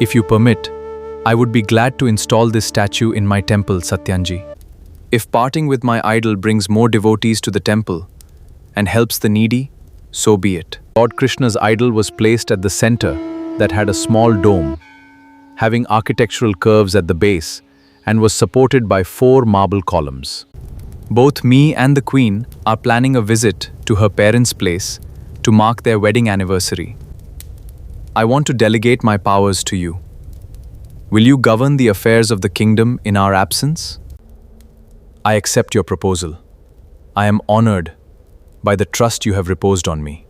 If you permit, I would be glad to install this statue in my temple, Satyanji. If parting with my idol brings more devotees to the temple and helps the needy, so be it. Lord Krishna's idol was placed at the center that had a small dome, having architectural curves at the base, and was supported by 4 marble columns. Both me and the Queen are planning a visit to her parents' place to mark their wedding anniversary. I want to delegate my powers to you. Will you govern the affairs of the kingdom in our absence? I accept your proposal. I am honored by the trust you have reposed on me.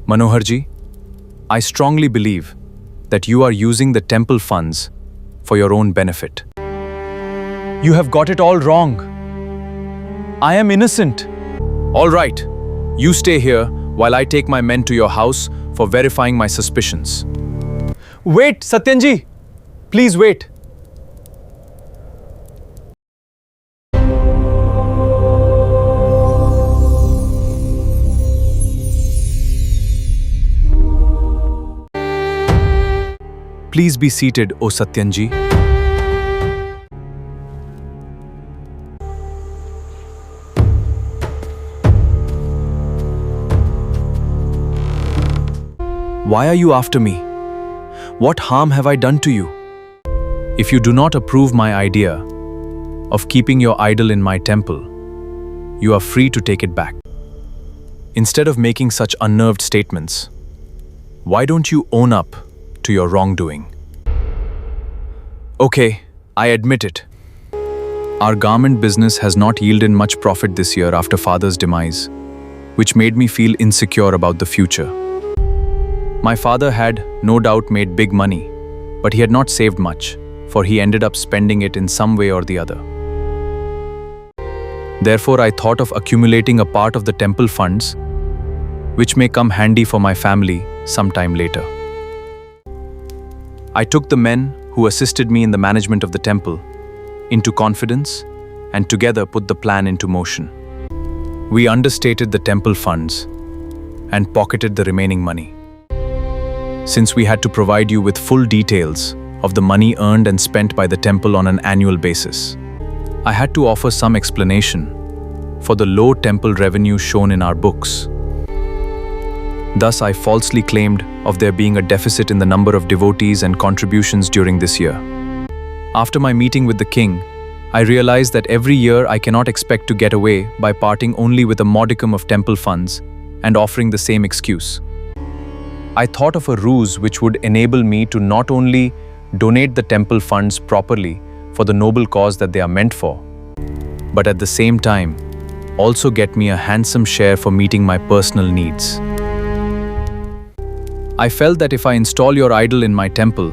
Manoharji, I strongly believe that you are using the temple funds for your own benefit. You have got it all wrong. I am innocent. All right, you stay here while I take my men to your house for verifying my suspicions. Wait, Satyanji! Please wait. Please be seated, O Satyanji. Why are you after me? What harm have I done to you? If you do not approve my idea of keeping your idol in my temple, you are free to take it back. Instead of making such unnerved statements, why don't you own up to your wrongdoing? Okay, I admit it. Our garment business has not yielded much profit this year after father's demise, which made me feel insecure about the future. My father had, no doubt, made big money, but he had not saved much, for he ended up spending it in some way or the other. Therefore, I thought of accumulating a part of the temple funds, which may come handy for my family sometime later. I took the men who assisted me in the management of the temple into confidence and together put the plan into motion. We understated the temple funds and pocketed the remaining money. Since we had to provide you with full details of the money earned and spent by the temple on an annual basis, I had to offer some explanation for the low temple revenue shown in our books. Thus, I falsely claimed of there being a deficit in the number of devotees and contributions during this year. After my meeting with the king, I realized that every year I cannot expect to get away by parting only with a modicum of temple funds and offering the same excuse. I thought of a ruse which would enable me to not only donate the temple funds properly for the noble cause that they are meant for, but at the same time also get me a handsome share for meeting my personal needs. I felt that if I install your idol in my temple,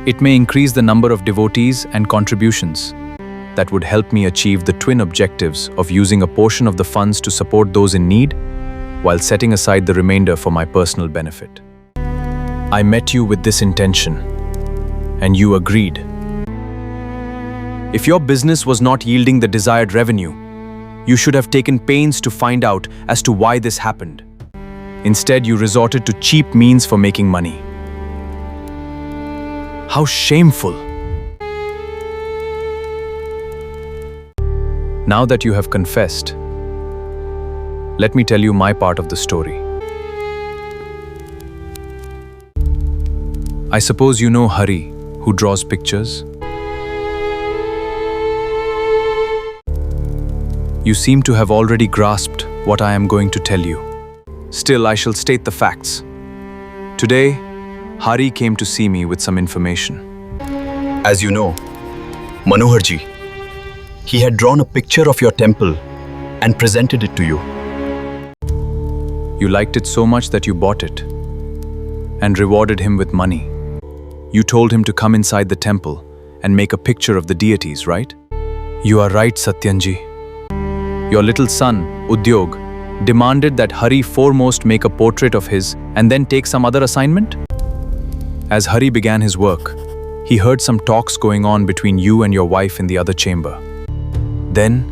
it may increase the number of devotees and contributions that would help me achieve the twin objectives of using a portion of the funds to support those in need while setting aside the remainder for my personal benefit. I met you with this intention, and you agreed. If your business was not yielding the desired revenue, you should have taken pains to find out as to why this happened. Instead, you resorted to cheap means for making money. How shameful! Now that you have confessed, let me tell you my part of the story. I suppose you know Hari, who draws pictures? You seem to have already grasped what I am going to tell you. Still, I shall state the facts. Today, Hari came to see me with some information. As you know, Manoharji, he had drawn a picture of your temple and presented it to you. You liked it so much that you bought it and rewarded him with money. You told him to come inside the temple and make a picture of the deities, right? You are right, Satyanji. Your little son, Udyog, demanded that Hari foremost make a portrait of his and then take some other assignment? As Hari began his work, he heard some talks going on between you and your wife in the other chamber. Then,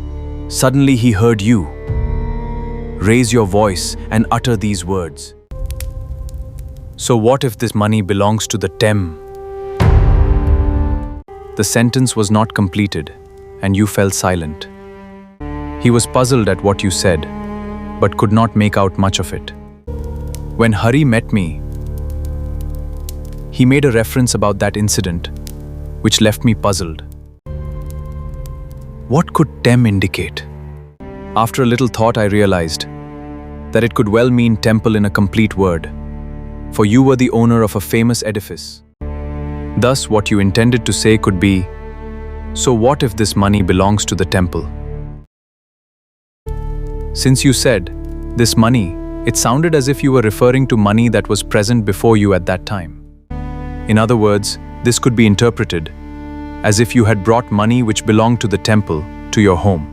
suddenly he heard you raise your voice and utter these words. So what if this money belongs to the Tem The sentence was not completed, and you fell silent. He was puzzled at what you said, but could not make out much of it. When Hari met me, he made a reference about that incident, which left me puzzled. What could Tem indicate? After a little thought, I realized that it could well mean temple in a complete word, for you were the owner of a famous edifice. Thus, what you intended to say could be, so what if this money belongs to the temple? Since you said, this money, it sounded as if you were referring to money that was present before you at that time. In other words, this could be interpreted as if you had brought money which belonged to the temple to your home.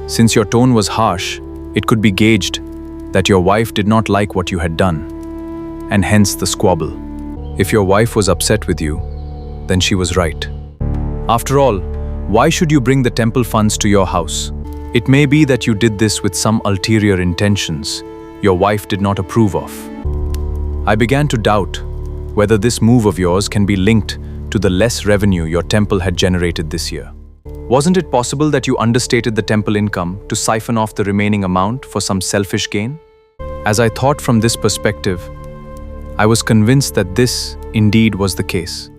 Since your tone was harsh, it could be gauged that your wife did not like what you had done, and hence the squabble. If your wife was upset with you, then she was right. After all, why should you bring the temple funds to your house? It may be that you did this with some ulterior intentions your wife did not approve of. I began to doubt whether this move of yours can be linked to the less revenue your temple had generated this year. Wasn't it possible that you understated the temple income to siphon off the remaining amount for some selfish gain? As I thought from this perspective, I was convinced that this indeed was the case.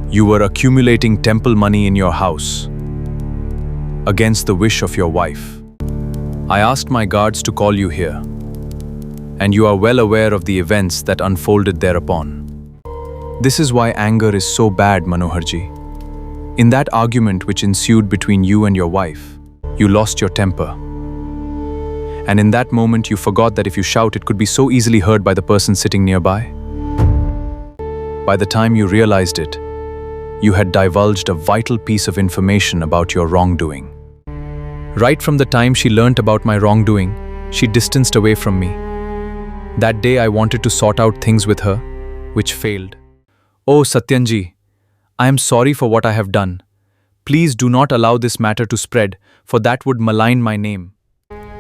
You were accumulating temple money in your house, against the wish of your wife. I asked my guards to call you here, and you are well aware of the events that unfolded thereupon. This is why anger is so bad, Manoharji. In that argument which ensued between you and your wife, you lost your temper. And in that moment you forgot that if you shout, it could be so easily heard by the person sitting nearby. By the time you realized it, you had divulged a vital piece of information about your wrongdoing. Right from the time she learnt about my wrongdoing, she distanced away from me. That day I wanted to sort out things with her, which failed. Oh Satyanji, I am sorry for what I have done. Please do not allow this matter to spread, for that would malign my name.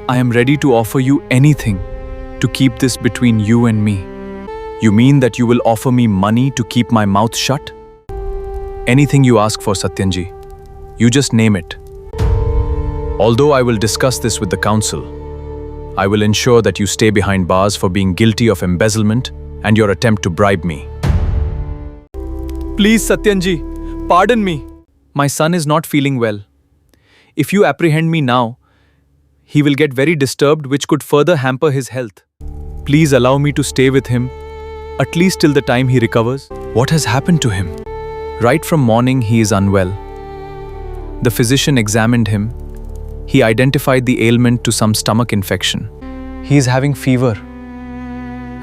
I am ready to offer you anything to keep this between you and me. You mean that you will offer me money to keep my mouth shut? Anything you ask for, Satyanji. You just name it. Although I will discuss this with the council, I will ensure that you stay behind bars for being guilty of embezzlement and your attempt to bribe me. Please, Satyanji, pardon me. My son is not feeling well. If you apprehend me now, he will get very disturbed, which could further hamper his health. Please allow me to stay with him, at least till the time he recovers. What has happened to him? Right from morning, he is unwell. The physician examined him. He identified the ailment to some stomach infection. He is having fever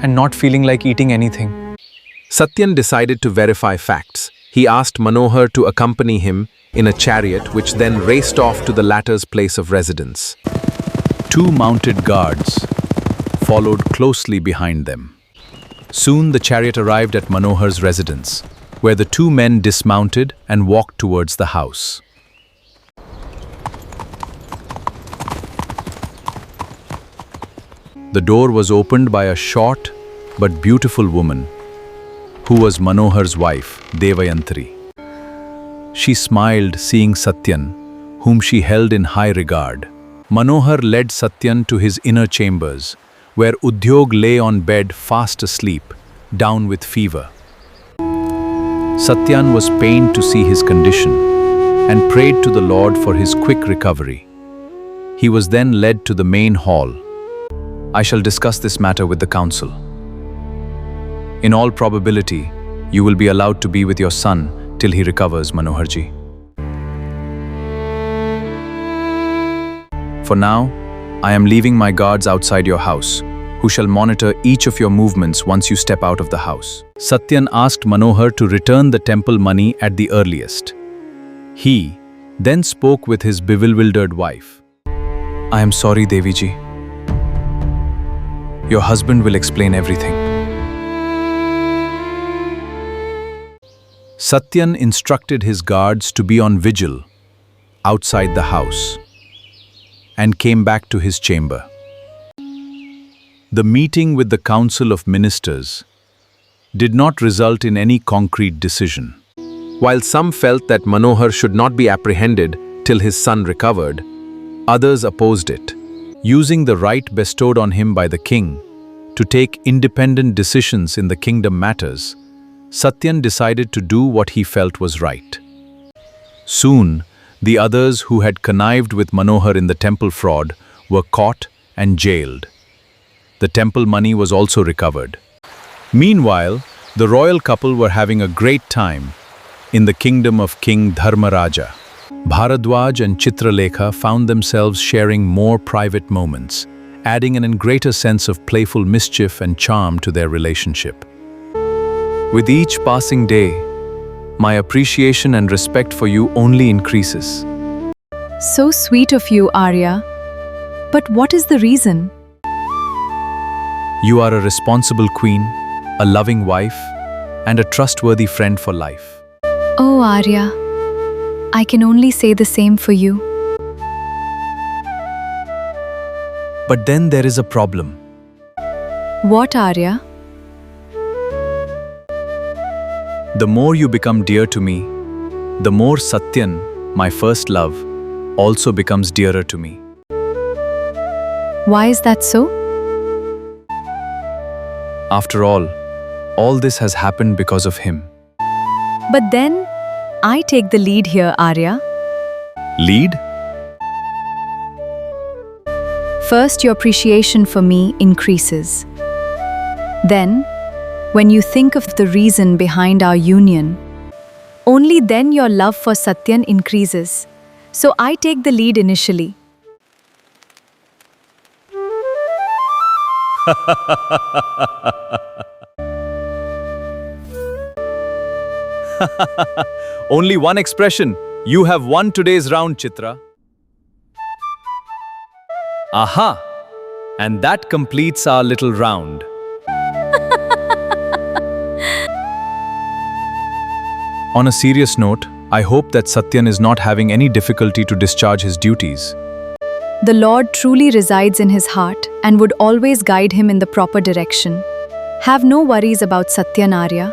and not feeling like eating anything. Satyan decided to verify facts. He asked Manohar to accompany him in a chariot which then raced off to the latter's place of residence. Two mounted guards followed closely behind them. Soon the chariot arrived at Manohar's residence, where the two men dismounted and walked towards the house. The door was opened by a short but beautiful woman, who was Manohar's wife, Devayantari. She smiled seeing Satyan, whom she held in high regard. Manohar led Satyan to his inner chambers, where Udyog lay on bed fast asleep, down with fever. Satyan was pained to see his condition and prayed to the Lord for his quick recovery. He was then led to the main hall. I shall discuss this matter with the council. In all probability, you will be allowed to be with your son till he recovers, Manoharji. For now, I am leaving my guards outside your house, who shall monitor each of your movements once you step out of the house. Satyan asked Manohar to return the temple money at the earliest. He then spoke with his bewildered wife. I am sorry, Deviji. Your husband will explain everything. Satyan instructed his guards to be on vigil outside the house and came back to his chamber. The meeting with the Council of Ministers did not result in any concrete decision. While some felt that Manohar should not be apprehended till his son recovered, others opposed it. Using the right bestowed on him by the king to take independent decisions in the kingdom matters, Satyan decided to do what he felt was right. Soon, the others who had connived with Manohar in the temple fraud were caught and jailed. The temple money was also recovered. Meanwhile, the royal couple were having a great time in the kingdom of King Dharmaraja. Bharadwaj and Chitralekha found themselves sharing more private moments, adding an greater sense of playful mischief and charm to their relationship. With each passing day, my appreciation and respect for you only increases. So sweet of you, Arya. But what is the reason? You are a responsible queen, a loving wife, and a trustworthy friend for life. Oh, Arya, I can only say the same for you. But then there is a problem. What, Arya? The more you become dear to me, the more Satyan, my first love, also becomes dearer to me. Why is that so? After all this has happened because of him. But then, I take the lead here, Arya. Lead? First, your appreciation for me increases. Then, when you think of the reason behind our union, only then your love for Satyan increases. So I take the lead initially. Only one expression. You have won today's round, Chitra. Aha! And that completes our little round. On a serious note, I hope that Satyan is not having any difficulty to discharge his duties. The Lord truly resides in his heart and would always guide him in the proper direction. Have no worries about Satyan, Arya.